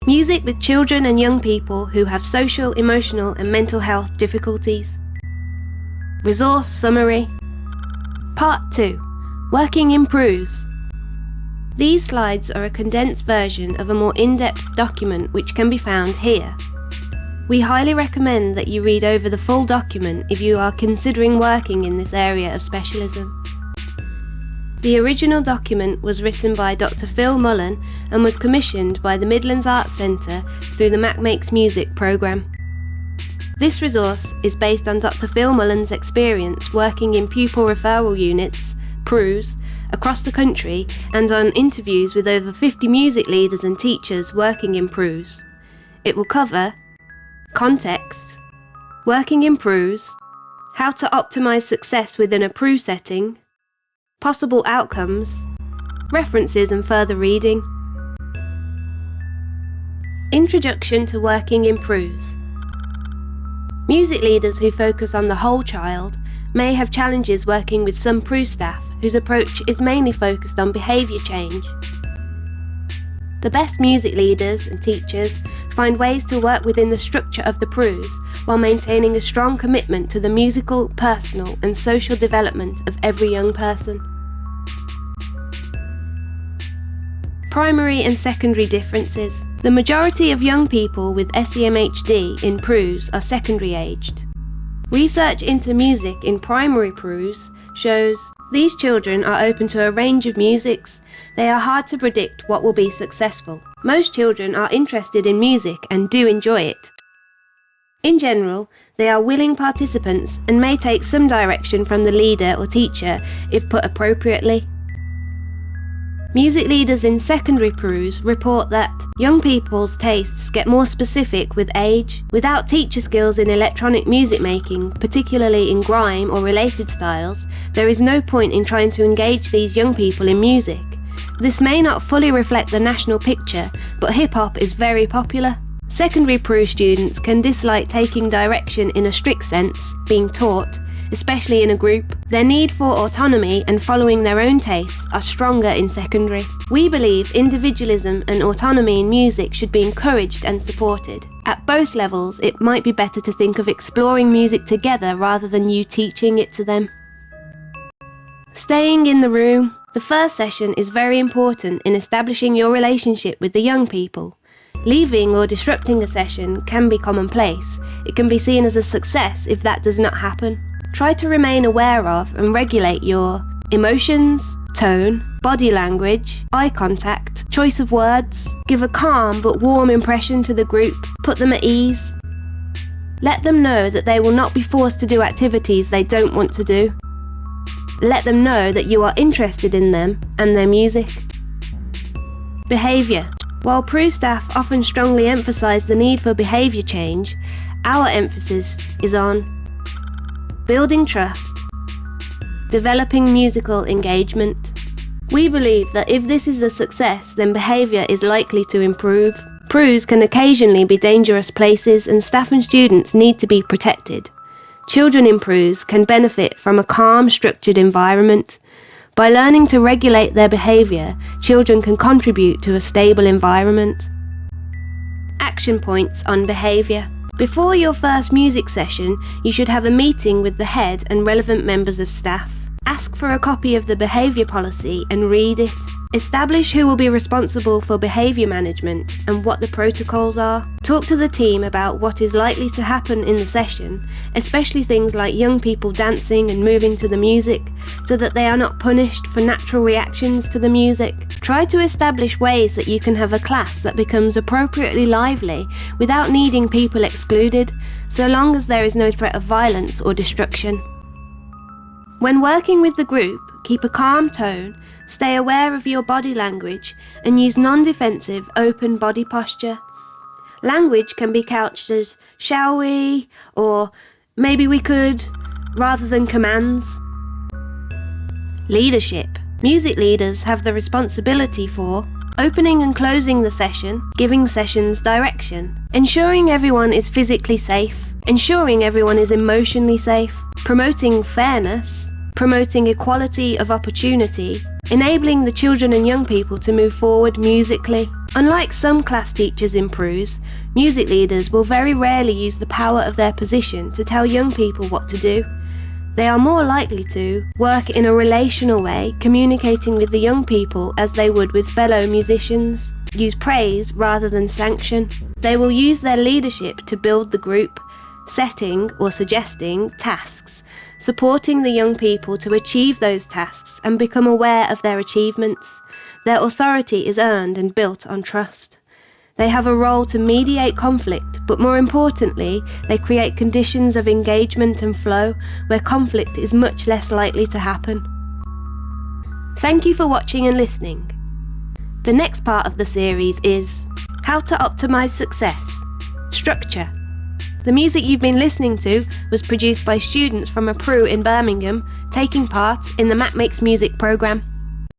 Music with children and young people who have social, emotional and mental health difficulties. Resource summary. Part 2. Working in PRUs. These slides are a condensed version of a more in-depth document which can be found here. We highly recommend that you read over the full document if you are considering working in this area of specialism. The original document was written by Dr Phil Mullen and was commissioned by the Midlands Arts Centre through the Mac Makes Music programme. This resource is based on Dr Phil Mullen's experience working in pupil referral units, PRUs, across the country and on interviews with over 50 music leaders and teachers working in PRUs. It will cover context, working in PRUs, how to optimise success within a PRU setting, possible outcomes, references and further reading. Introduction to working in PRUs. Music leaders who focus on the whole child may have challenges working with some PRU staff whose approach is mainly focused on behaviour change. The best music leaders and teachers find ways to work within the structure of the PRUs while maintaining a strong commitment to the musical, personal and social development of every young person. Primary and secondary differences. The majority of young people with SEMHD in PRUs are secondary aged. Research into music in primary PRUs shows these children are open to a range of musics. They are hard to predict what will be successful. Most children are interested in music and do enjoy it. In general, they are willing participants and may take some direction from the leader or teacher if put appropriately. Music leaders in secondary PRUs report that young people's tastes get more specific with age. Without teacher skills in electronic music making, particularly in grime or related styles, there is no point in trying to engage these young people in music. This may not fully reflect the national picture, but hip-hop is very popular. Secondary PRU students can dislike taking direction in a strict sense, being taught, especially in a group. Their need for autonomy and following their own tastes are stronger in secondary. We believe individualism and autonomy in music should be encouraged and supported. At both levels, it might be better to think of exploring music together rather than you teaching it to them. Staying in the room. The first session is very important in establishing your relationship with the young people. Leaving or disrupting a session can be commonplace. It can be seen as a success if that does not happen. Try to remain aware of and regulate your emotions, tone, body language, eye contact, choice of words. Give a calm but warm impression to the group. Put them at ease. Let them know that they will not be forced to do activities they don't want to do. Let them know that you are interested in them and their music. Behaviour. While PRU staff often strongly emphasise the need for behaviour change, our emphasis is on building trust, developing musical engagement. We believe that if this is a success, then behaviour is likely to improve. PRUs can occasionally be dangerous places and staff and students need to be protected. Children in PRUs can benefit from a calm, structured environment. By learning to regulate their behaviour, children can contribute to a stable environment. Action points on behaviour. Before your first music session, you should have a meeting with the head and relevant members of staff. Ask for a copy of the behaviour policy and read it. Establish who will be responsible for behaviour management and what the protocols are. Talk to the team about what is likely to happen in the session, especially things like young people dancing and moving to the music, so that they are not punished for natural reactions to the music. Try to establish ways that you can have a class that becomes appropriately lively without needing people excluded, so long as there is no threat of violence or destruction. When working with the group, keep a calm tone, stay aware of your body language, and use non-defensive, open body posture. Language can be couched as, "Shall we?" or "Maybe we could," rather than commands. Leadership. Music leaders have the responsibility for opening and closing the session, giving sessions direction, ensuring everyone is physically safe, ensuring everyone is emotionally safe, promoting fairness, promoting equality of opportunity, enabling the children and young people to move forward musically. Unlike some class teachers in PRUs, music leaders will very rarely use the power of their position to tell young people what to do. They are more likely to work in a relational way, communicating with the young people as they would with fellow musicians, use praise rather than sanction. They will use their leadership to build the group, setting or suggesting tasks, supporting the young people to achieve those tasks and become aware of their achievements. Their authority is earned and built on trust. They have a role to mediate conflict, but more importantly, they create conditions of engagement and flow where conflict is much less likely to happen. Thank you for watching and listening. The next part of the series is How to Optimize Success. Structure. The music you've been listening to was produced by students from a PRU in Birmingham, taking part in the Matt Makes Music programme.